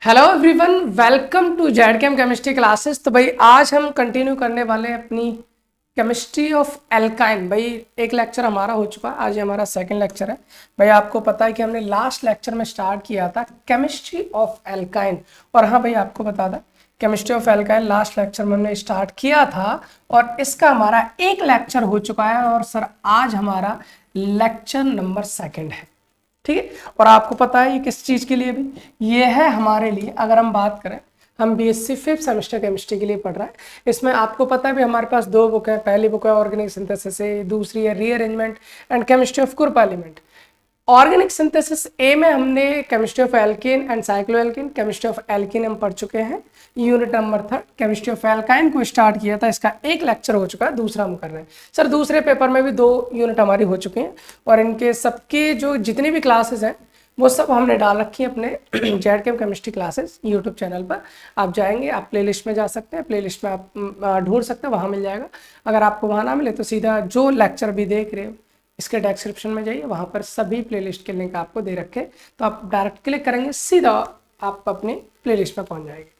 Hello everyone, welcome to ZChem chemistry classes. तो भाई आज हम कंटिन्यू करने वाले हैं अपनी केमिस्ट्री ऑफ एल्काइन। भाई एक लेक्चर हमारा हो चुका है, आज ये हमारा सेकंड लेक्चर है। भाई आपको पता है कि हमने लास्ट लेक्चर में स्टार्ट किया था केमिस्ट्री ऑफ एल्काइन। और हाँ भाई आपको बता दें, chemistry of alkyne last lecture में हमने स्टार्ट किया था और इसका हमारा एक लेक्चर हो चुका है। और सर आज हमारा लेक्चर नंबर सेकेंड है, ठीक है। और आपको पता है ये किस चीज़ के लिए भी, ये है हमारे लिए, अगर हम बात करें, हम बीएससी फिफ्थ सेमेस्टर केमिस्ट्री के लिए पढ़ रहे हैं। इसमें आपको पता है भी हमारे पास दो बुक है। पहली बुक है ऑर्गेनिक सिंथेसिस, दूसरी है rearrangement and chemistry of group element. Organic synthesis A में हमने chemistry of alkene and cycloalkene, chemistry of alkene हम पढ़ चुके हैं। Unit number 3 chemistry of alkyne को स्टार्ट किया था, इसका एक लेक्चर हो चुका है, दूसरा हम कर रहे हैं। सर दूसरे पेपर में भी 2 यूनिट हमारी हो चुके हैं और इनके सबके जो जितनी भी क्लासेस हैं वो सब हमने डाल रखी है अपने जेडकेम केमिस्ट्री क्लासेस यूट्यूब चैनल पर। आप जाएंगे, आप प्लेलिस्ट में जा सकते हैं, प्लेलिस्ट में आप ढूंढ सकते हैं, वहाँ मिल जाएगा। अगर आपको वहाँ ना मिले तो सीधा जो लेक्चर भी देख रहे हो इसके डिस्क्रिप्शन में जाइए, वहाँ पर सभी प्लेलिस्ट के लिंक आपको दे रखे, तो आप डायरेक्ट क्लिक करेंगे, सीधा आप अपनी प्लेलिस्ट में पहुँच जाएंगे।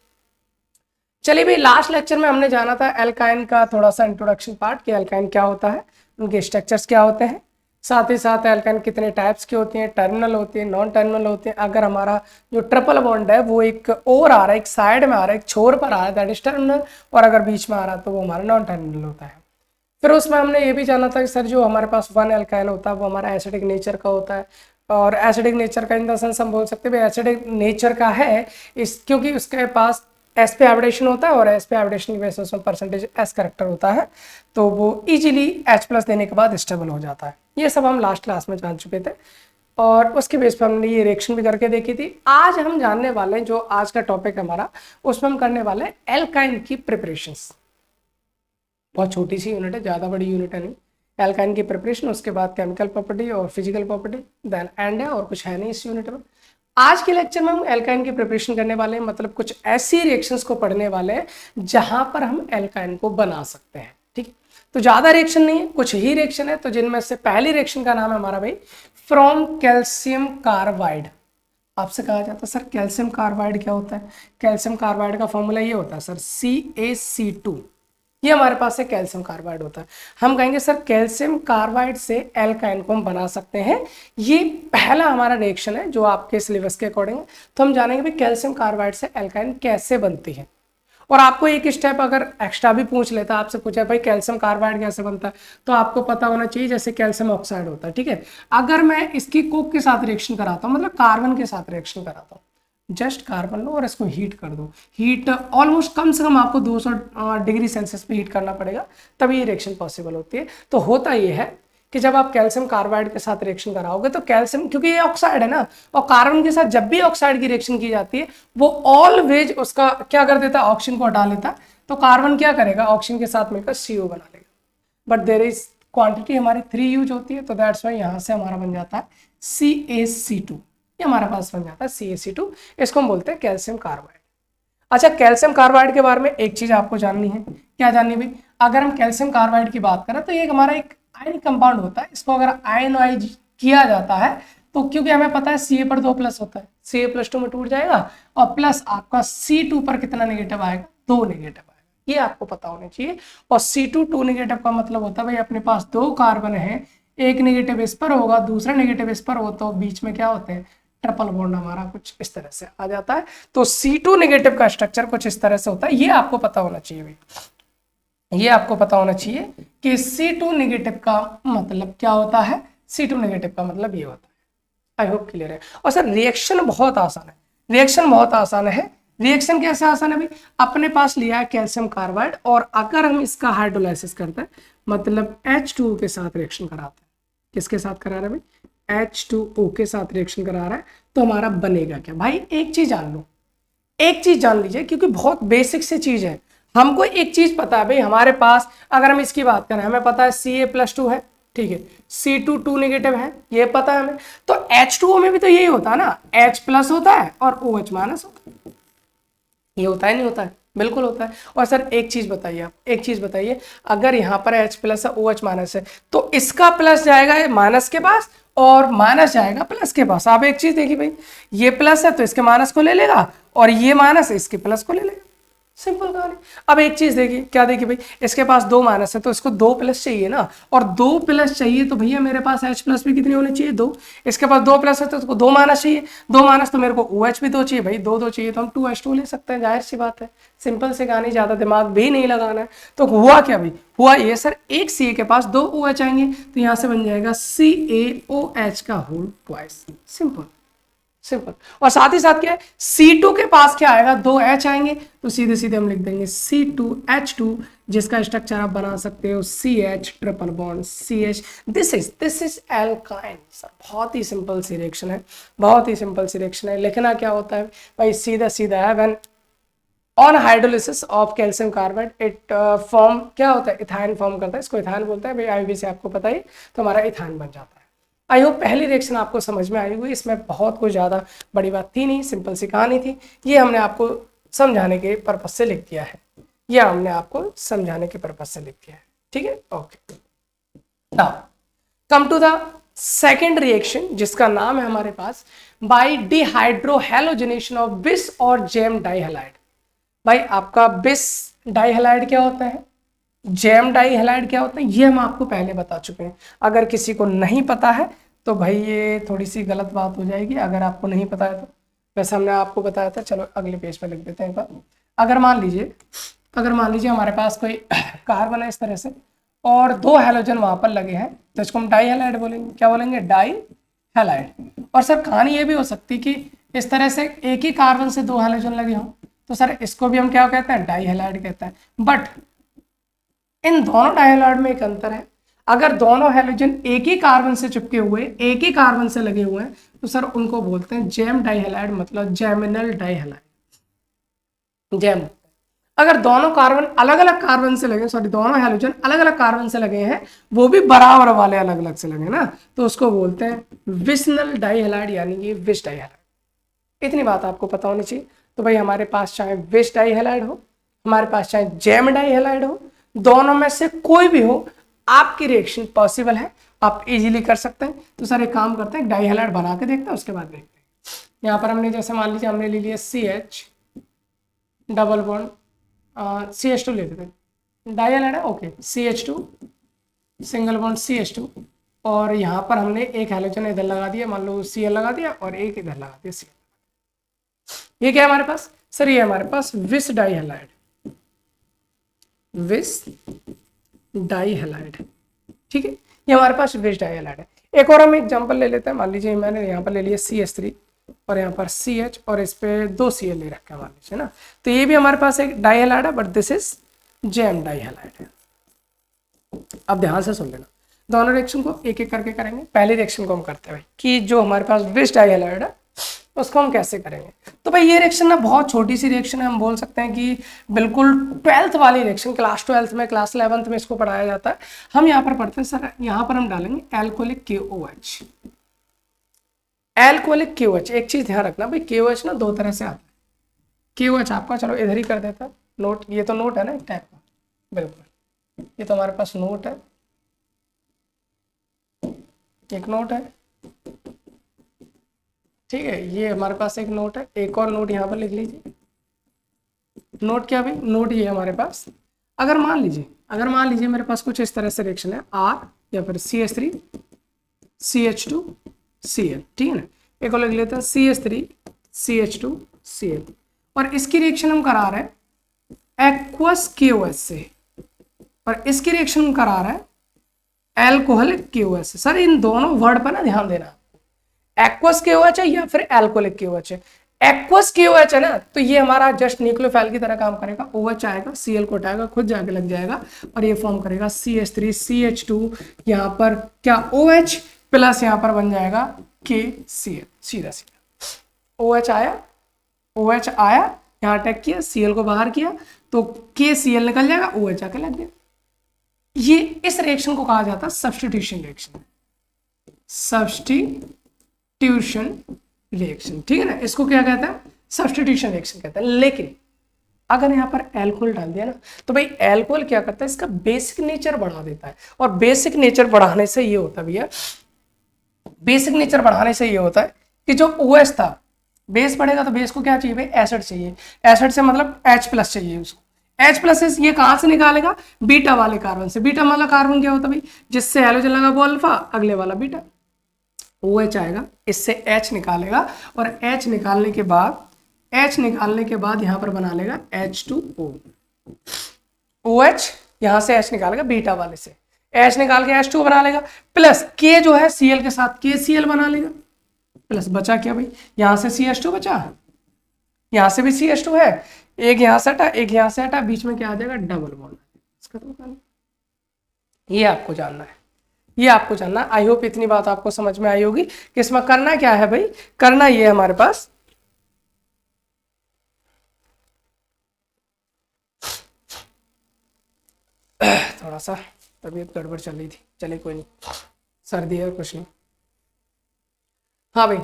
चलिए भाई, लास्ट लेक्चर में हमने जाना था एल्काइन का थोड़ा सा इंट्रोडक्शन पार्ट कि एल्काइन क्या होता है, उनके स्ट्रक्चर्स क्या होते हैं, साथ ही साथ एल्काइन कितने टाइप्स की होती हैं, टर्मिनल होती है, नॉन टर्मिनल होती है। अगर हमारा जो ट्रिपल बॉन्ड है वो एक और आ रहा है, एक साइड में आ रहा है, एक छोर पर आ रहा है, दैट इज टर्मिनल, और अगर बीच में आ रहा है तो वो हमारा नॉन टर्मिनल होता है। फिर उसमें हमने ये भी जाना था कि सर जो हमारे पास वन एल्काइन होता है वो हमारा एसिडिक नेचर का होता है। और एसिडिक नेचर का इन द सेंस हम बोल सकते हैं एसिडिक नेचर का है इस, क्योंकि उसके पास एस पे एवरेशन होता है और एस पे एवरेशन की वजह से उसमें परसेंटेज एस करेक्टर होता है, तो वो इजीली एच प्लस देने के बाद स्टेबल हो जाता है। ये सब हम लास्ट क्लास में जान चुके थे और उसके बेस पर हमने ये रिएक्शन भी करके देखी थी। आज हम जानने वाले हैं, जो आज का टॉपिक हमारा, उसमें हम करने वाले हैं एल्काइन की प्रिपरेशंस। बहुत छोटी सी यूनिट है, ज़्यादा बड़ी यूनिट है नहीं। एल्काइन की प्रिपरेशन, उसके बाद केमिकल प्रॉपर्टी और फिजिकल प्रॉपर्टी, देन एंड है, और कुछ है नहीं इस यूनिट में। आज के लेक्चर में हम एल्काइन की प्रिपरेशन करने वाले हैं, मतलब कुछ ऐसी रिएक्शंस को पढ़ने वाले हैं जहां पर हम एल्काइन को बना सकते हैं, ठीक है। तो ज़्यादा रिएक्शन नहीं है, कुछ ही रिएक्शन है। तो जिनमें से पहली रिएक्शन का नाम है हमारा भाई फ्रॉम कैल्शियम कार्बाइड। आपसे कहा जाता है सर कैल्शियम कार्बाइड क्या होता है? कैल्शियम कार्बाइड का फॉर्मूला ये होता है सर CaC2। ये हमारे पास है कैल्शियम कार्बाइड होता है। हम कहेंगे सर कैल्शियम कार्बाइड से एल्काइन को हम बना सकते हैं। ये पहला हमारा रिएक्शन है जो आपके सिलेबस के अकॉर्डिंग है। तो हम जानेंगे भाई कैल्शियम कार्बाइड से एल्काइन कैसे बनती है। और आपको एक स्टेप अगर एक्स्ट्रा भी पूछ लेता, आपसे पूछा भाई कैल्शियम कार्बाइड कैसे बनता है, तो आपको पता होना चाहिए जैसे कैल्शियम ऑक्साइड होता है, ठीक है। अगर मैं इसकी कोक के साथ रिएक्शन कराता हूँ, मतलब कार्बन के साथ रिएक्शन कराता हूँ, जस्ट कार्बन लो और इसको हीट कर दो। हीट ऑलमोस्ट कम से कम आपको 200 डिग्री सेल्सियस पे हीट करना पड़ेगा, तभी ये रिएक्शन पॉसिबल होती है। तो होता ये है कि जब आप कैल्शियम कार्बाइड के साथ रिएक्शन कराओगे तो कैल्शियम, क्योंकि ये ऑक्साइड है ना, और कार्बन के साथ जब भी ऑक्साइड की रिएक्शन की जाती है वो ऑलवेज उसका क्या कर देता है, ऑक्सीजन को हटा लेता है। तो कार्बन क्या करेगा, ऑक्सीजन के साथ मिलकर CO बना लेगा। बट देयर इज क्वांटिटी हमारी 3 यूज होती है, तो दैट्स वाई यहाँ से हमारा बन जाता है CaC2। ये हमारे पास बन जाता है CaC2। इसको हम बोलते हैं कैल्शियम कार्बाइड। अच्छा, कैल्शियम कार्बाइड के बारे में एक चीज आपको जाननी है। क्या जाननी भाई? अगर हम कैल्शियम कार्बाइड की बात करें तो ये हमारा एक आयनिक कंपाउंड होता है। इसको अगर आयनोइज किया जाता है तो क्योंकि हमें पता है Ca पर 2 प्लस होता है, Ca+2 में टूट जाएगा और प्लस आपका C2 पर कितना नेगेटिव आएगा, 2 नेगेटिव आएगा। ये आपको पता होना चाहिए। और C2 2 नेगेटिव का मतलब होता है भाई अपने पास 2 कार्बन है, एक नेगेटिव इस पर होगा, दूसरा नेगेटिव इस पर हो, तो बीच में क्या होते हैं, ट्रिपल बॉन्ड हमारा कुछ इस तरह से आ जाता है। तो C2 नेगेटिव का स्ट्रक्चर कुछ इस तरह से होता है। ये आपको पता होना चाहिए भाई, ये आपको पता होना चाहिए कि C2 नेगेटिव का मतलब क्या होता है। C2 नेगेटिव का मतलब ये होता है। आई होप क्लियर है। और सर रिएक्शन बहुत आसान है, रिएक्शन बहुत आसान है। रिएक्शन कैसे आसान है भाई? अपने पास लिया है कैल्शियम कार्बाइड और अगर हम इसका हाइड्रोलाइसिस करते हैं, मतलब H2O के साथ रिएक्शन कराते हैं। किसके साथ करा रहे हैं भाई? H2O के साथ रिएक्शन करा रहा है, तो हमारा बनेगा क्या भाई? एक चीज जान लो, एक चीज जान लीजिए, क्योंकि बहुत बेसिक सी चीज है। हमको एक चीज पता है भाई, हमारे पास अगर हम इसकी बात करें, हमें पता है Ca+2 है, ठीक है, C2 2 नेगेटिव है, ये पता है हमें। तो H2O में भी तो यही होता है ना, H+ होता है और OH- होता है। ये होता है नहीं होता है? बिल्कुल होता है। और सर एक चीज बताइए, आप एक चीज बताइए, अगर यहाँ पर H प्लस है OH माइनस है तो इसका प्लस जाएगा माइनस के पास और माइनस जाएगा प्लस के पास। आप एक चीज देखिए भाई, ये प्लस है तो इसके माइनस को ले लेगा और ये माइनस है इसके प्लस को ले लेगा, सिंपल कहानी। अब एक चीज देखिए, क्या देखिए भाई, इसके पास 2 माइनस है तो इसको 2 प्लस चाहिए ना, और 2 प्लस चाहिए तो भैया मेरे पास H प्लस भी कितनी होनी चाहिए, 2। इसके पास 2 प्लस है तो इसको 2 माइनस चाहिए, 2 माइनस तो मेरे को OH भी 2 चाहिए भाई, 2 2 चाहिए तो हम 2H2 ले सकते हैं, जाहिर सी बात है, सिंपल से कहानी, ज्यादा दिमाग भी नहीं लगाना है। तो हुआ क्या भाई, हुआ ये सर, एक Ca के पास 2 OH आएंगे तो यहां से बन जाएगा CaOH का होल ट्वाइस, सिंपल सिंपल। और साथ ही साथ क्या है, C2 के पास क्या आएगा, 2 H आएंगे तो सीधे सीधे हम लिख देंगे C2H2, जिसका स्ट्रक्चर आप बना सकते हो CH triple bond CH। This is alkyne. बहुत ही सिंपल सी रिएक्शन है, बहुत ही सिंपल सी रिएक्शन है। लिखना क्या होता है भाई, सीधा सीधा है, when on hydrolysis of calcium carbide it form, क्या होता है, इथाइन फॉर्म करता है, इसको इथाइन बोलते हैं भाई, आईवी से आपको पता ही, तो हमारा इथाइन बन जाता है। आई होप पहली रिएक्शन आपको समझ में आई हुई, इसमें बहुत कुछ ज़्यादा बड़ी बात थी नहीं, सिंपल सी कहानी थी। ये हमने आपको समझाने के पर्पज से लिख दिया है, ये हमने आपको समझाने के पर्पज से लिख दिया है, ठीक है, okay. Now come to the second reaction, जिसका नाम है हमारे पास बाई डिहाइड्रोहेलोजिनेशन ऑफ बिस और जेम डाइहैलाइड। भाई आपका बिस डाइहैलाइड क्या होता है, जेम डाइहैलाइड क्या होता है, ये हम आपको पहले बता चुके हैं। अगर किसी को नहीं पता है तो भाई ये थोड़ी सी गलत बात हो जाएगी, अगर आपको नहीं पता है तो। वैसे हमने आपको बताया था, चलो अगले पेज पे लिख देते हैं एक बार। अगर मान लीजिए हमारे पास कोई कार्बन है इस तरह से और 2 हैलोजन वहां पर लगे हैं तो इसको हम डाइहैलाइड बोलेंगे, क्या बोलेंगे, डाइहैलाइड। और सर कहानी ये भी हो सकती कि इस तरह से एक ही कार्बन से 2 हैलोजन लगे हों तो सर इसको भी हम क्या कहते हैं, डाइहैलाइड कहते हैं। बट इन दोनों डाइहैलाइड में एक अंतर है, अगर दोनों हैलोजन एक ही कार्बन से चिपके हुए, एक ही कार्बन से लगे हुए हैं तो सर उनको बोलते हैं जेम डाइहैलाइड, मतलब जेमिनल डाइहैलाइड, जेम। अगर दोनों कार्बन अलग अलग कार्बन से लगे, सॉरी दोनों हैलोजन अलग अलग कार्बन से लगे हैं, वो भी बराबर वाले अलग अलग से लगे ना, तो उसको बोलते हैं विसनल डाइहैलाइड, यानी कि विस डाइहैलाइड। इतनी बात आपको पता होनी चाहिए। तो भाई हमारे पास चाहे विस डाइहैलाइड हो, हमारे पास चाहे जेम डाइहैलाइड हो, दोनों में से कोई भी हो, आपकी रिएक्शन पॉसिबल है, आप इजीली कर सकते हैं। तो सर एक काम करते हैं, डाइहैलाइड बना के देखते हैं, उसके बाद देखते हैं। यहाँ पर हमने जैसे मान लीजिए हमने ले लिया CH डबल बॉन्ड CH2 ले लेते हैं, डाइहैलाइड है, okay, CH2 single bond CH2, और यहाँ पर हमने एक हैलोजन इधर लगा दिया, मान लो Cl लगा दिया, और एक इधर लगा दिया Cl। ये क्या है हमारे पास, सर ये हमारे पास विस डाइहैलाइड, विस डाइहैलाइड, ठीक है, ये हमारे पास विस डाइहैलाइड है। एक और हम एग्जांपल ले लेते हैं, मान लीजिए मैंने यहाँ पर ले लिया CH3 और यहाँ पर CH और इस पे 2 Cl ले रखा है मान लीजिए ना, तो ये भी हमारे पास एक डाइहैलाइड है, बट दिस इज जेम डाइहैलाइड है। अब ध्यान से सुन लेना, दोनों रिएक्शन को एक एक करके करेंगे। पहले रिएक्शन को हम करते हैं भाई कि जो हमारे पास विस डाइहैलाइड है उसको हम कैसे करेंगे। तो भाई ये रिएक्शन ना बहुत छोटी सी रिएक्शन है, हम बोल सकते हैं कि बिल्कुल 12th वाली रिएक्शन, क्लास 12th में, क्लास 11th में इसको पढ़ाया जाता है। हम यहाँ पर पढ़ते हैं सर, यहाँ पर हम डालेंगे एल्कोहलिक KOH, एल्कोहलिक KOH। एक चीज ध्यान रखना भाई, KOH ना 2 तरह से आता है। KOH आपका, चलो इधर ही कर देता नोट, ये तो नोट है ना एक टाइप का, बिल्कुल ये तो हमारे पास नोट है, एक नोट है, ठीक है, ये हमारे पास एक नोट है, एक और नोट यहाँ पर लिख लीजिए। नोट क्या भाई, नोट ये हमारे पास, अगर मान लीजिए मेरे पास कुछ इस तरह से रिएक्शन है, R या फिर CH3 CH2 Cl, ठीक है ना, एक और लिख लेते हैं CH3 CH2 Cl, और इसकी रिएक्शन हम करा रहे हैं एक्वस KOH से, और इसकी रिएक्शन हम करा रहे हैं एल्कोहलिक KOH से। सर इन दोनों वर्ड पर ना ध्यान देना, एक्वस KOH है या फिर एल्कोहलिक KOH है। एक्वस KOH है ना, तो ये हमारा जस्ट न्यूक्लियोफाइल की तरह काम करेगा, OH आएगा, Cl को हटाएगा, खुद जाके लग जाएगा और ये फॉर्म करेगा CH3 CH2, यहाँ पर क्या OH प्लस यहाँ पर बन जाएगा KCl, सीधा सीधा OH आया यहाँ अटैक किया, Cl को बाहर किया तो KCl निकल जाएगा, OH आके लग गया। ये इस रिएक्शन को कहा जाता है सब्स्टिट्यूशन रिएक्शन, सब्स्टिट्यूशन रिएक्शन, ठीक है ना, इसको क्या कहते हैं, सब्स्टिट्यूशन रिएक्शन कहते हैं। लेकिन अगर यहाँ पर एल्कोहल डाल दिया ना तो भाई एल्कोहल क्या करता है, इसका बेसिक नेचर बढ़ा देता है। और बेसिक नेचर बढ़ाने से ये होता भैया, बेसिक नेचर बढ़ाने से ये होता है कि जो OH था, बेस बढ़ेगा तो बेस को क्या चाहिए भाई, एसिड चाहिए। एसिड से मतलब H+ चाहिए उसको। H+ ये कहाँ से निकालेगा, बीटा वाले कार्बन से। बीटा वाला कार्बन क्या होता है भाई, जिससे हैलोजन लगा वो अल्फा, अगले वाला बीटा। OH आएगा, इससे H निकालेगा और H निकालने के बाद यहाँ पर बना लेगा H2O। OH यहाँ से H निकालेगा बीटा वाले से, H निकाल के H2O बना लेगा, प्लस K जो है Cl के साथ KCl बना लेगा, प्लस बचा क्या भाई, यहाँ से CH2 बचा, यहाँ से भी CH2 है, एक यहाँ से हटा एक यहाँ से हटा, बीच में क्या आ जाएगा, डबल बॉन्ड। इसका तो ये आपको जानना है, ये आपको जानना है। आई होप इतनी बात आपको समझ में आई होगी कि इसमें करना क्या है भाई, करना ये है हमारे पास, थोड़ा सा तबीयत गड़बड़ चल रही थी, चलिए कोई नहीं, सर्दी है और कुछ नहीं। हाँ भाई,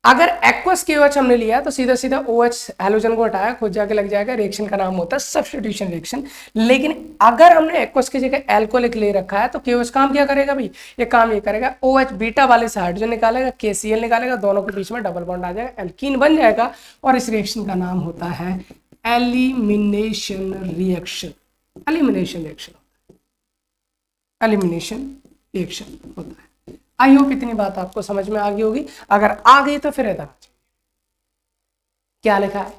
अगर एक्वस KOH हमने लिया तो सीधा सीधा OH हैलोजन को हटाया, खुद जाके लग जाएगा, रिएक्शन का नाम होता है सब्स्टिट्यूशन रिएक्शन। लेकिन अगर हमने एक्वस की जगह एल्कोहलिक ले रखा है तो KOH काम क्या करेगा भाई, ये काम ये करेगा, OH बीटा वाले से हाइड्रोजन निकालेगा, KCl निकालेगा, दोनों के बीच में डबल बॉन्ड आ जाएगा, एल्कीन बन जाएगा, और इस रिएक्शन का नाम होता है elimination reaction. Elimination reaction, elimination reaction होता है। आई होप इतनी बात आपको समझ में आ गई होगी। अगर आ गई तो फिर इधर क्या लिखा है,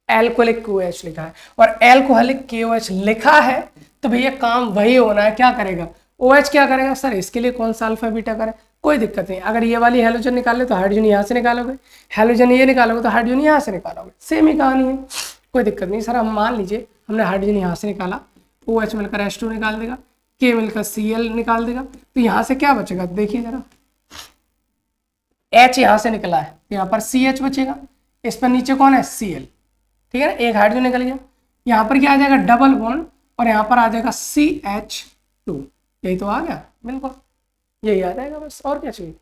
एल्कोहलिक KOH लिखा है, और एल्कोहलिक KOH लिखा है तो भैया काम वही होना है। क्या करेगा, OH क्या करेगा, सर इसके लिए कौन सा अल्फा बीटा करे, कोई दिक्कत नहीं। अगर ये वाली हैलोजन निकाले तो हाइड्रोजन यहाँ से निकालोगे, हैलोजन ये निकालोगे तो हाइड्रोजन यहाँ से निकालोगे, सेम ही कहानी है, कोई दिक्कत नहीं। सर हम मान लीजिए हमने हाइड्रोजन यहाँ से निकाला, OH मिलकर H2 निकाल देगा, K मिलकर Cl निकाल देगा, तो यहाँ से क्या बचेगा, देखिए जरा, H यहाँ से निकला है, यहाँ पर CH बचेगा, इस पर नीचे कौन है, Cl, ठीक है ना, एक हाइड्रोजन निकल गया, यहाँ पर क्या आ जाएगा, डबल बॉन्ड, और यहाँ पर आ जाएगा CH2, यही तो आ गया, बिल्कुल यही आ जाएगा, बस और क्या चाहिए,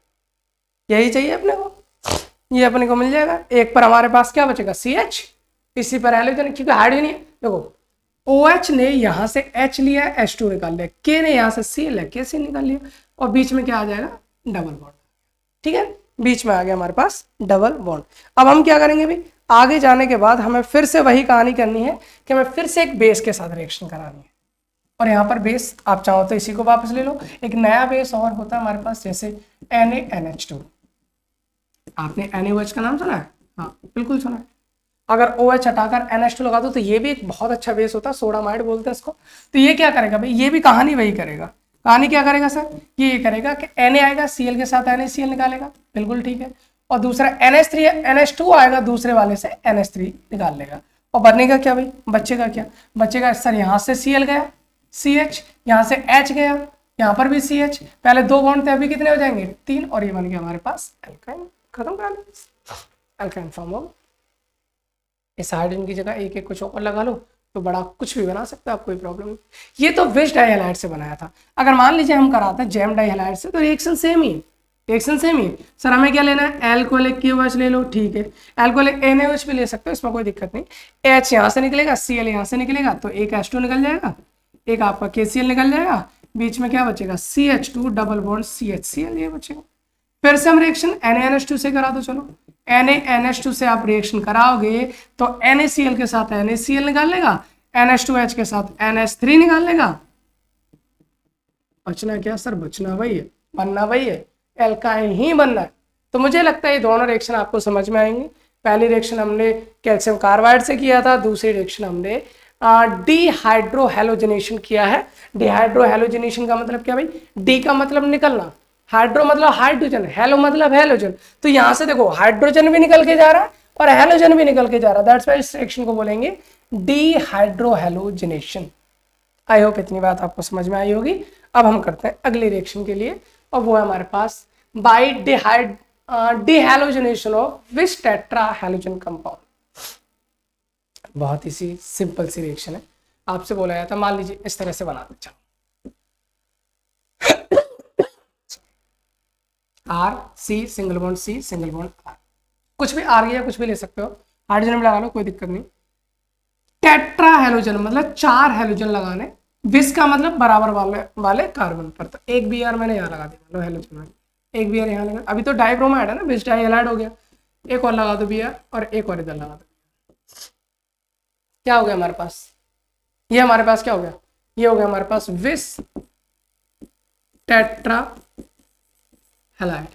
यही चाहिए अपने को, ये अपने को मिल जाएगा। एक पर हमारे पास क्या बचेगा, CH, इसी पर हैलोजन, क्योंकि हाइड्रोजन है, देखो OH ने यहाँ से H लिया, H2 निकाल लिया, K ने यहाँ से Cl है, KC निकाल लिया, और बीच में क्या आ जाएगा, डबल बॉन्ड, ठीक है, बीच में आ गया हमारे पास डबल बॉन्ड। अब हम क्या करेंगे भाई, आगे जाने के बाद हमें फिर से वही कहानी करनी है कि हमें फिर से एक बेस के साथ रिएक्शन करानी है, और यहाँ पर बेस आप चाहो तो इसी को वापस ले लो, एक नया बेस और होता है हमारे पास, जैसे NaNH2। आपने NaOH का नाम सुना है, हाँ बिल्कुल सुना है। अगर OH हटाकर NH2 लगा दो तो ये भी एक बहुत अच्छा बेस होता है, सोडामाइड बोलते हैं इसको। तो ये क्या करेगा भाई, ये भी कहानी वही करेगा। कहानी क्या करेगा सर, ये करेगा कि Na आएगा, Cl के साथ NaCl निकालेगा, बिल्कुल ठीक है, और दूसरा NH2 आएगा, दूसरे वाले से NH3 निकाल लेगा, और बनेगा क्या भाई, बचेगा क्या, बचेगा सर यहाँ से Cl गया, CH, यहाँ से H गया, यहाँ पर भी CH, पहले 2 बॉन्ड थे, अभी कितने हो जाएंगे, 3, और ये बन गया हमारे पास एल्काइन। खत्म कर एल्काइन फॉर्म हो। इस हाइड्रोजन की जगह एक एक कुछ और लगा लो तो बड़ा कुछ भी बना सकते हो आप, कोई प्रॉब्लम नहीं। ये तो विश डाइहैलाइड से बनाया था। अगर मान लीजिए हम कराते हैं जैम डाइहैलाइड से तो रिएक्शन सेम ही है, रिएक्शन सेम ही है। सर हमें क्या लेना है, एल्कोहलिक KOH ले लो, ठीक है, एल्कोहलिक NaOH भी ले सकते हो, इसमें कोई दिक्कत नहीं। H यहाँ से निकलेगा, Cl यहाँ से निकलेगा, तो एक H2 निकल जाएगा, एक आपका KCl निकल जाएगा, बीच में क्या बचेगा, CH2 डबल बॉन्ड CHCl, ये बचेगा। फिर से हम रिएक्शन NaNH2 से करा दो, चलो NaNH2 से आप रिएक्शन कराओगे तो NaCl के साथ NaCl निकाल लेगा, NH2H के साथ NH3 निकाल लेगा, बचना क्या सर, बचना वही है, बनना वही है, एल्काइन ही बनना है। तो मुझे लगता है ये दोनों रिएक्शन आपको समझ में आएंगे। पहली रिएक्शन हमने कैल्शियम कार्बाइड से किया था, दूसरी रिएक्शन हमने डिहाइड्रोहैलोजिनेशन किया है। डिहाइड्रोहैलोजिनेशन का मतलब क्या भाई, डी का मतलब निकलना, हाइड्रो मतलब हाइड्रोजन, हेलो मतलब हैलोजन, तो यहां से देखो हाइड्रोजन भी निकल के जा रहा है और हैलोजन भी निकल के जा रहा है, दैट्स व्हाई इस रिएक्शन को बोलेंगे डिहाइड्रोहैलोजिनेशन। आई होप इतनी बात आपको समझ में आई होगी। अब हम करते हैं अगली रिएक्शन के लिए, और वो है हमारे पास by dehalogenation of which tetra halogen compound. बहुत ही सी सिंपल सी रिएक्शन है, आपसे बोला जाता है मान लीजिए इस तरह से बना दे, R C single bond C single bond R, कुछ भी R या कुछ भी ले सकते हो, हाइड्रोजन में लगा लो कोई दिक्कत नहीं। टेट्रा हेलोजन मतलब 4 हेलोजन लगाने, विस का मतलब बराबर वाले कार्बन पर। तो एक Br मैंने यहाँ लगा दिया, मतलब हेलोजन में एक Br यहाँ लगा। अभी तो डाइब्रोमाइड है ना, विस डाइहैलाइड हो गया, एक और लगा दो Br और एक और इधर लगा दो। क्या हो गया हमारे पास, ये हमारे पास क्या हो गया, ये हो गया हमारे पास विस टेट्रा हैलाइड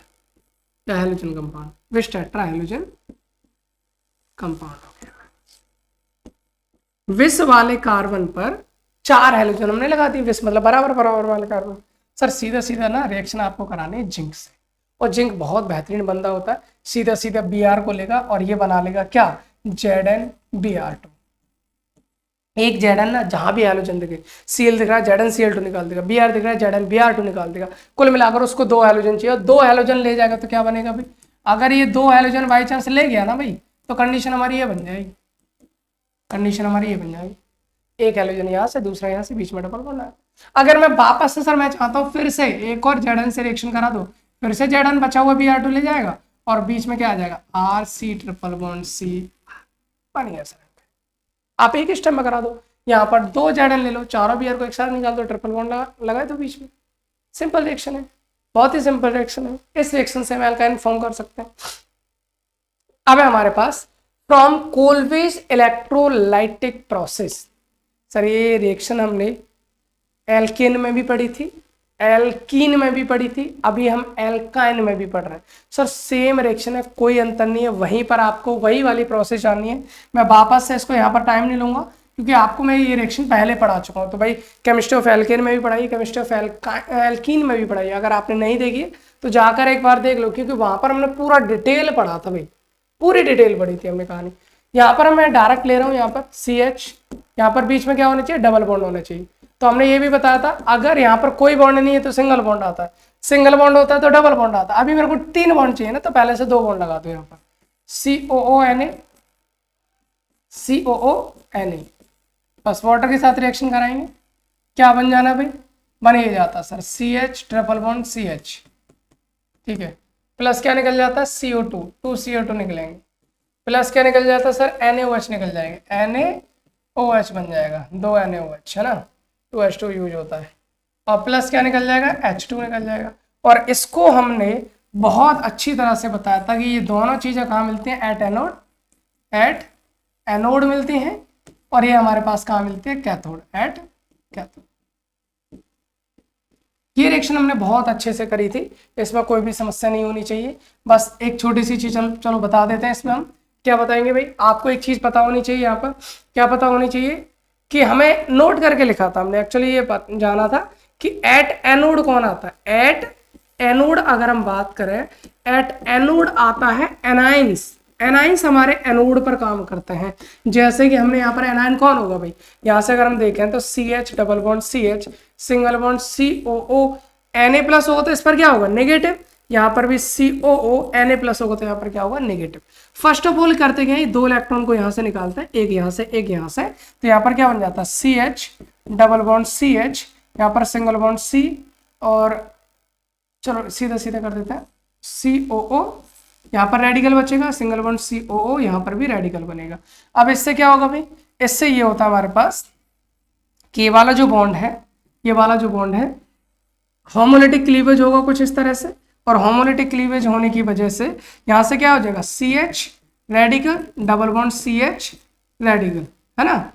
या हेलोजन कंपाउंड, विस टेट्रा हेलोजन कंपाउंड हो गया। विस वाले कार्बन पर 4 हेलोजन हमने लगा दी, विस मतलब बराबर बराबर वाले कार्बन। सर सीधा सीधा ना रिएक्शन आपको करानी है जिंक से, और जिंक बहुत बेहतरीन बंदा होता है, सीधा सीधा Br को लेगा और ये बना लेगा क्या, ZnBr2। एक Zn ना जहां भी हेलोजन दिखे, Cl दिख रहा है ZnCl2 निकाल देगा, Br दिख रहा है ZnBr2 निकाल देगा। कुल मिलाकर उसको 2 हेलोजन चाहिए, 2 हेलोजन ले जाएगा तो क्या बनेगा भाई, अगर ये 2 हेलोजन बाई चांस ले गया ना भाई, तो कंडीशन हमारी ये बन जाएगी, कंडीशन हमारी ये बन जाएगी, एक हेलोजन यहाँ से दूसरा यहाँ से, बीच में डबल बॉन्ड है। अगर मैं वापस से सर मैं चाहता हूँ फिर से एक और Zn से रिएक्शन करा दो, फिर से Zn बचा हुआ Br2 ले जाएगा और बीच में क्या आ जाएगा, RC ट्रिपल बॉन्ड C बन गया सर। आप एक स्टेप में करा दो, यहाँ पर 2 Zn ले लो, चारों Br को एक साथ निकाल दो, ट्रिपल बॉन्ड लगा दो बीच में, सिंपल रिएक्शन है, बहुत ही सिंपल रिएक्शन है। इस रिएक्शन से हम एल्काइन फॉर्म कर सकते हैं। अब है हमारे पास from Kolbe's electrolytic process. Sir ये रिएक्शन हमने एल्केन में भी पढ़ी थी, एल्कीन में भी पढ़ी थी, अभी हम एल्काइन में भी पढ़ रहे हैं। सर सेम रिएक्शन है, कोई अंतर नहीं है, वहीं पर आपको वही वाली प्रोसेस जाननी है। मैं वापस से इसको यहाँ पर टाइम नहीं लूंगा क्योंकि आपको मैं ये रिएक्शन पहले पढ़ा चुका हूँ। तो भाई केमिस्ट्री ऑफ एल्केन में भी पढ़ाई, केमिस्ट्री ऑफ एल्कीन में भी पढ़ाई, अगर आपने नहीं देखी तो जाकर एक बार देख लो, क्योंकि वहां पर हमने पूरा डिटेल पढ़ा था भाई, पूरी डिटेल पढ़ी थी हमने कहानी। यहाँ पर मैं डायरेक्ट ले रहा हूँ, यहाँ पर CH, यहाँ पर बीच में क्या होना चाहिए, डबल बॉन्ड होना चाहिए। तो हमने ये भी बताया था अगर यहाँ पर कोई बॉन्ड नहीं है तो सिंगल बॉन्ड आता है, सिंगल बॉन्ड होता है तो डबल बॉन्ड आता है। अभी मेरे को 3 बॉन्ड चाहिए ना, तो पहले से 2 बॉन्ड लगा दो यहाँ पर, COONA COONA, बस वाटर के साथ रिएक्शन कराएंगे, क्या बन जाना भाई, बन ही जाता sir CH triple bond CH, ठीक है, प्लस क्या निकल जाता है CO2, 2 CO2 निकलेंगे, प्लस क्या निकल जाता है सर NaOH निकल जाएंगे, NaOH बन जाएगा, 2 NaOH है ना, 2H2 यूज होता है, और प्लस क्या निकल जाएगा H2 निकल जाएगा। और इसको हमने बहुत अच्छी तरह से बताया था कि ये दोनों चीजें कहाँ मिलती हैं, एट एनोड मिलती हैं, और ये हमारे पास कहाँ मिलती है, कैथोड, एट कैथोड। ये रिएक्शन हमने बहुत अच्छे से करी थी, इसमें कोई भी समस्या नहीं होनी चाहिए। बस एक छोटी सी चीज चलो बता देते हैं। इसमें हम क्या बताएंगे भाई, आपको एक चीज पता होनी चाहिए, यहाँ पर क्या पता होनी चाहिए कि हमें नोट करके लिखा था हमने, एक्चुअली ये जाना था कि एट एनोड कौन आता है। एट एनोड अगर हम बात करें, एट एनोड आता है एनाइंस, एनाइंस हमारे एनोड पर काम करते हैं। जैसे कि हमने यहाँ पर एनाइन कौन होगा भाई, यहाँ से अगर हम देखें तो CH double bond CH single bond COO Na+ होगा तो इस पर क्या होगा, नेगेटिव। यहाँ पर भी COO Na+ होगा तो यहाँ पर क्या होगा, नेगेटिव। फर्स्ट ऑफ ऑल करते क्या, 2 इलेक्ट्रॉन को यहाँ से निकालते हैं, एक यहाँ से एक यहाँ से, तो यहाँ पर क्या बन जाता है CH डबल बॉन्ड CH, यहाँ पर सिंगल बॉन्ड C, और चलो सीधा सीधा कर देते हैं COO, यहाँ पर रेडिकल बचेगा, सिंगल बॉन्ड COO, यहाँ पर भी रेडिकल बनेगा। अब इससे क्या होगा भाई, इससे ये होता है हमारे पास कि ये वाला जो बॉन्ड है, ये वाला जो बॉन्ड है होमोलिटिक क्लीवेज होगा कुछ इस तरह से, और होमोलिटिक क्लीवेज होने की वजह से यहाँ से क्या हो जाएगा CH radical double bond CH radical, है ना,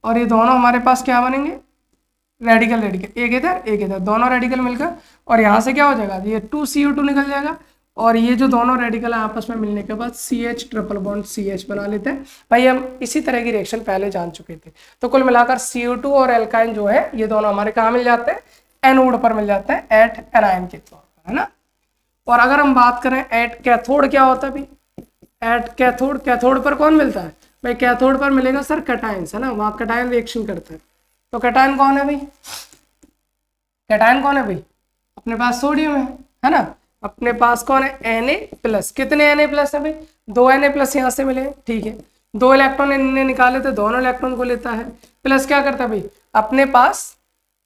और ये दोनों हमारे पास क्या बनेंगे, रेडिकल रेडिकल, एक इधर, दोनों रेडिकल मिलकर, और यहाँ से क्या हो जाएगा, ये 2 CO2 निकल जाएगा, और ये जो दोनों रेडिकल आपस में मिलने के बाद CH ट्रिपल बॉन्ड CH बना लेते हैं। भाई हम इसी तरह की रिएक्शन पहले जान चुके थे। तो कुल मिलाकर CO2 और एल्काइन जो है ये दोनों हमारे कहाँ मिल जाते हैं, एनोड पर मिल जाते हैं, एट एनाइन के तौर पर, है ना। और अगर हम बात करें एट कैथोड, क्या होता है भाई, एट कैथोड, कैथोड पर कौन मिलता है भाई, कैथोड पर मिलेगा सर कैटायंस, है ना, वहां कैटायन रिएक्शन करते हैं। तो कैटायन कौन है भाई, कैटायन कौन है भाई, अपने पास सोडियम है ना, अपने पास कौन है Na+, कितने Na+ है भाई, 2 Na+ यहाँ से मिले, ठीक है, 2 इलेक्ट्रॉन इन्होंने निकाले थे, दोनों इलेक्ट्रॉन को लेता है, प्लस क्या करता है भाई, अपने पास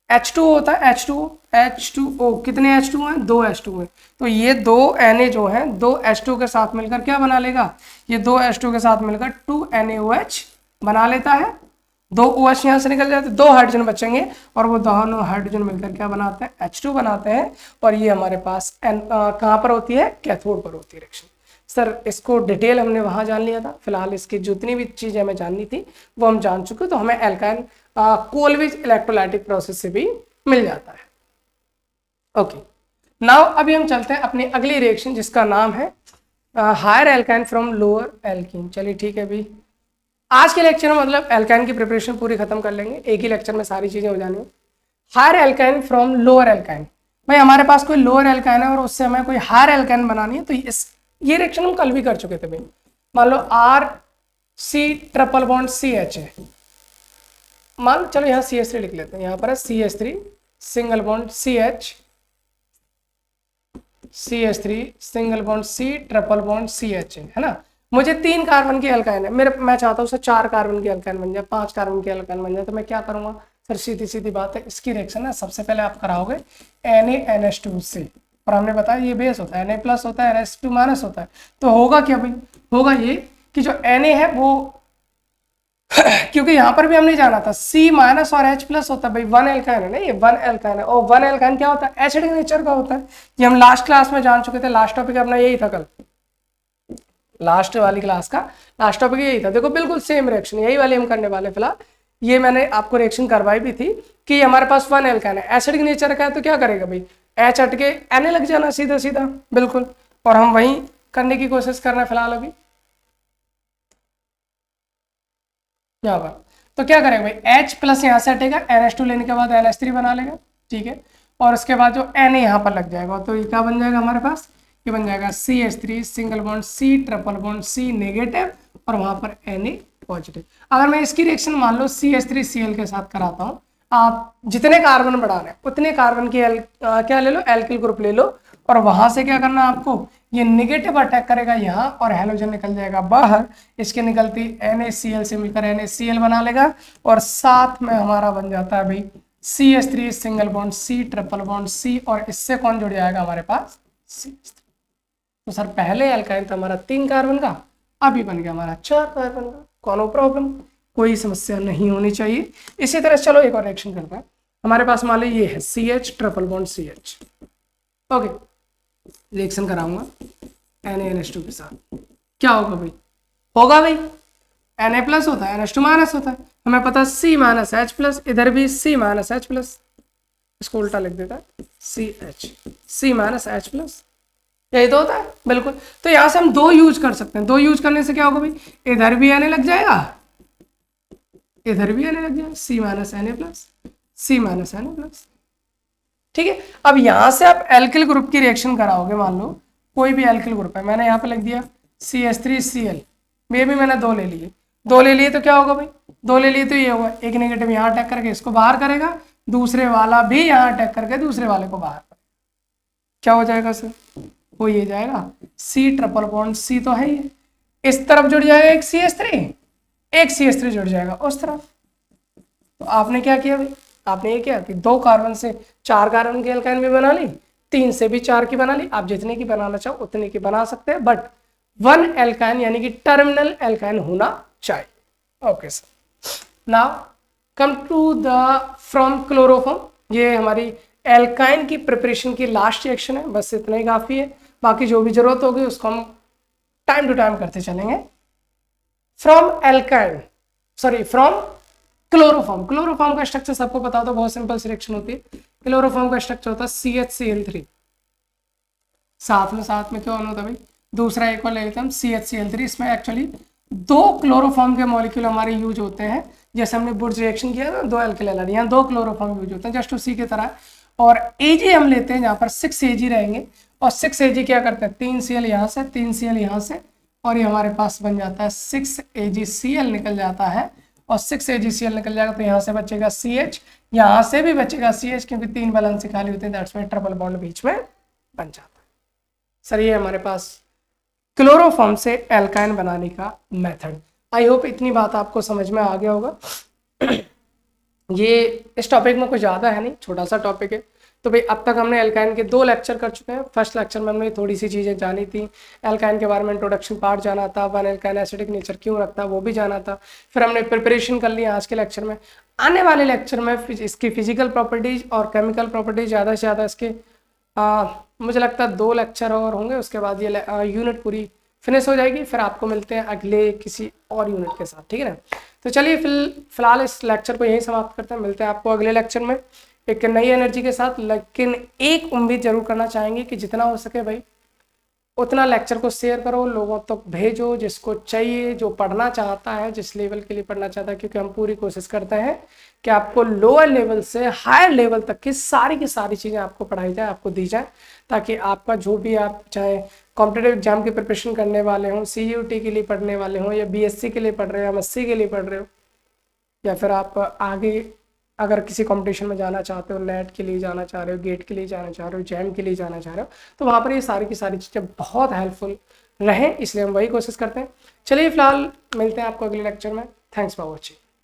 H2 होता है, H2O, कितने H2 हैं, 2 H2 हैं, तो ये 2 Na जो है 2 H2 के साथ मिलकर क्या बना लेगा, ये 2 H2 के साथ मिलकर 2 NaOH बना लेता है, दो OH यहाँ से निकल जाते हैं, 2 हाइड्रोजन बचेंगे और वो दोनों हाइड्रोजन मिलकर क्या बनाते हैं, H2 बनाते हैं। और ये हमारे पास कहाँ पर होती है, कैथोड पर होती है रिएक्शन। सर इसको डिटेल हमने वहाँ जान लिया था, फिलहाल इसकी जितनी भी चीज़ें हमें जाननी थी वो हम जान चुके, तो हमें एल्काइन कोलविज इलेक्ट्रोलाइटिक प्रोसेस से भी मिल जाता है। ओके, नाउ अभी हम चलते हैं अपनी अगली रिएक्शन जिसका नाम है higher alkyne from lower alkene. चलिए ठीक है, अभी आज के लेक्चर में मतलब एल्काइन की प्रिपरेशन पूरी खत्म कर लेंगे, एक ही लेक्चर में सारी चीजें हो जानी है। Higher alkyne from lower alkyne, भाई हमारे पास कोई लोअर एल्काइन है और उससे हमें कोई हायर एल्काइन बनानी है, तो ये रिएक्शन हम कल भी कर चुके थे भाई। मान लो RC ट्रिपल बॉन्ड CH है, मान चलो यहाँ CH3 लिख लेते हैं, यहाँ पर है CH3 single bond CH3 single bond C triple bond CH है ना। मुझे 3 कार्बन की एल्काइन है, मैं चाहता हूँ उसे 4 कार्बन की एल्काइन बन जाए, 5 कार्बन की एल्काइन बन जाए, तो मैं क्या करूंगा सर, सीधी सीधी बात है, इसकी रिएक्शन है सबसे पहले आप कराओगे NaNH2 से, और हमने बताया ये बेस होता है, Na+ होता है, NH2- होता है, तो होगा क्या भाई, होगा ये कि जो Na है वो क्योंकि यहाँ पर भी हमने जाना था C- और H+ होता है भाई, 1 एल्काइन है ना, ये 1 एल्काइन है, और 1 एल्काइन क्या होता है, एसिडिक नेचर का होता है। ये हम लास्ट क्लास में जान चुके थे, लास्ट टॉपिक अपना यही था, कल लास्ट वाली क्लास का लास्ट टॉपिक यही था। देखो बिल्कुल सेम रिएक्शन यही वाली हम करने वाले। फिलहाल ये मैंने आपको रिएक्शन करवाई भी थी कि हमारे पास 1 एल्काइन है, एसिडिक नेचर का है, तो क्या करेगा भाई, H हट के Na लग जाना सीधा सीधा, बिल्कुल, और हम वही करने की कोशिश कर रहे हैं फिलहाल अभी यहाँ पर। तो क्या करेगा भाई, H+ यहाँ से हटेगा, NH2 लेने के बाद NH3 बना लेगा, ठीक है, और उसके बाद जो Na यहाँ पर लग जाएगा, तो ये क्या बन जाएगा हमारे पास, ये बन जाएगा CH3 single bond C triple bond C negative और वहां पर Na पॉजिटिव। अगर मैं इसकी रिएक्शन मान लो CH3Cl के साथ कराता हूँ, आप जितने कार्बन बढ़ाने उतने कार्बन की क्या ले लो, एल्किल ग्रुप ले लो, और वहां से क्या करना आपको, ये नेगेटिव अटैक करेगा यहाँ और हैलोजन निकल जाएगा बाहर, इसके निकलती NaCl से मिलकर NaCl बना लेगा, और साथ में हमारा बन जाता है भाई CH3 single bond C triple bond C, और इससे कौन जुड़ जाएगा हमारे पास CH3। तो सर पहले एल्काइन था हमारा 3 कार्बन का, अभी बन गया हमारा 4 कार्बन का, कोनो प्रॉब्लम, कोई समस्या नहीं होनी चाहिए। इसी तरह चलो एक और रिएक्शन करते हैं। हमारे पास मान लो ये है CH triple bond CH, okay, reaction कराऊंगा NaNH2 के साथ, क्या होगा भाई, होगा भाई Na+ होता है, NH2- होता है, हमें पता C-H+, इधर भी C-H+, इसको उल्टा लिख देता है C-H+, यही तो होता है बिल्कुल। तो यहां से हम 2 यूज कर सकते हैं, 2 यूज करने से क्या होगा भाई, इधर भी Na लग जाएगा, इधर भी Na लग जाएगा, C-Na+, ठीक है। अब यहां से आप एल्किल ग्रुप की रिएक्शन कराओगे, मान लो कोई भी एल्किल ग्रुप है, मैंने यहाँ पे लिख दिया CH3Cl, में भी मैंने 2 ले लिए, 2 ले लिए तो क्या होगा भाई, 2 ले लिए तो ये होगा, एक नेगेटिव यहाँ अटैक करके इसको बाहर करेगा, दूसरे वाला भी यहाँ अटैक करके दूसरे वाले को बाहर करेगा, क्या हो जाएगा सर, वो ये जाएगा C ट्रिपल बॉन्ड C तो है ही, इस तरफ जुड़ जाएगा एक CH3 जुड़ जाएगा उस तरफ। तो आपने क्या किया भाई, आपने ये किया कि 2 कार्बन से 4 कार्बन की एल्काइन भी बना ली, 3 से भी 4 की बना ली, आप जितने की बनाना चाहो उतने की बना सकते हैं, बट 1 एल्काइन यानी कि टर्मिनल एल्काइन होना चाहिए। Okay sir, now come to the from chloroform, ये हमारी एल्काइन की प्रिपरेशन की लास्ट रिएक्शन है, बस इतना ही काफी है, बाकी जो भी जरूरत होगी उसको हम टाइम टू टाइम करते चलेंगे। From alkyne, sorry from chloroform, chloroform का स्ट्रक्चर सबको पता होता है, बहुत सिंपल सिलेक्शन होती है। क्लोरोफॉर्म का स्ट्रक्चर होता है CHCl3, साथ में कौन होता है भाई, दूसरा एक और ले लेते हैं हम CHCl3, इसमें एक्चुअली 2 क्लोरोफॉर्म के मॉलिक्यूल हमारे यूज होते हैं, जैसे हमने बुर्ज रिएक्शन किया ना 2 एल्किल हैलाइड, यहाँ 2 क्लोरोफॉर्म यूज होते हैं जस्ट उसी की तरह, और Ag हम लेते हैं जहाँ पर 6 Ag रहेंगे, और 6 Ag क्या करते हैं, 3 Cl यहाँ से 3 Cl यहाँ से, और ये हमारे पास बन जाता है 6 AgCl निकल जाता है, और 6 AgCl निकल जाएगा तो यहाँ से बचेगा CH, यहाँ से भी बचेगा CH, क्योंकि 3 बैलेंस खाली होते हैं, दैट्स व्हाई ट्रिपल बॉन्ड बीच में बन जाता है। सर ये हमारे पास क्लोरोफॉर्म से एल्काइन बनाने का मेथड। आई होप इतनी बात आपको समझ में आ गया होगा। ये इस टॉपिक में कुछ ज़्यादा है नहीं, छोटा सा टॉपिक है, तो भाई अब तक हमने एल्काइन के 2 लेक्चर कर चुके हैं। फर्स्ट लेक्चर में हमने थोड़ी सी चीज़ें जानी थी, एल्काइन के बारे में इंट्रोडक्शन पार्ट जाना था, वन एल्काइन एसिडिक नेचर क्यों रखता है वो भी जाना था। फिर हमने प्रिपरेशन कर लिया आज के लेक्चर में। आने वाले लेक्चर में इसकी फिजिकल प्रॉपर्टीज और केमिकल प्रॉपर्टीज ज़्यादा से ज़्यादा इसके मुझे लगता है 2 लेक्चर और होंगे, उसके बाद ये यूनिट पूरी फिनिश हो जाएगी। फिर आपको मिलते हैं अगले किसी और यूनिट के साथ, ठीक है ना। तो चलिए फिलहाल इस लेक्चर को यहीं समाप्त करते हैं। मिलते हैं आपको अगले लेक्चर में एक नई एनर्जी के साथ। लेकिन एक उम्मीद जरूर करना चाहेंगे कि जितना हो सके भाई उतना लेक्चर को शेयर करो, लोगों तक तो भेजो जिसको चाहिए, जो पढ़ना चाहता है, जिस लेवल के लिए पढ़ना चाहता है, क्योंकि हम पूरी कोशिश करते हैं कि आपको लोअर लेवल से हायर लेवल तक की सारी चीज़ें आपको पढ़ाई जाए, आपको दी जाए, ताकि आपका जो भी आप चाहे कॉम्पिटेटिव एग्जाम की प्रिपरेशन करने वाले हों, CUT के लिए पढ़ने वाले हों, या BSc के लिए पढ़ रहे हो, या MSc के लिए पढ़ रहे हो, या फिर आप आगे अगर किसी कंपटीशन में जाना चाहते हो, नेट के लिए जाना चाह रहे हो, गेट के लिए जाना चाह रहे हो, जैम के लिए जाना चाह रहे हो, तो वहाँ पर ये सारी की सारी चीज़ें बहुत हेल्पफुल रहें, इसलिए हम वही कोशिश करते हैं। चलिए फिलहाल मिलते हैं आपको अगले लेक्चर में। Thanks for watching.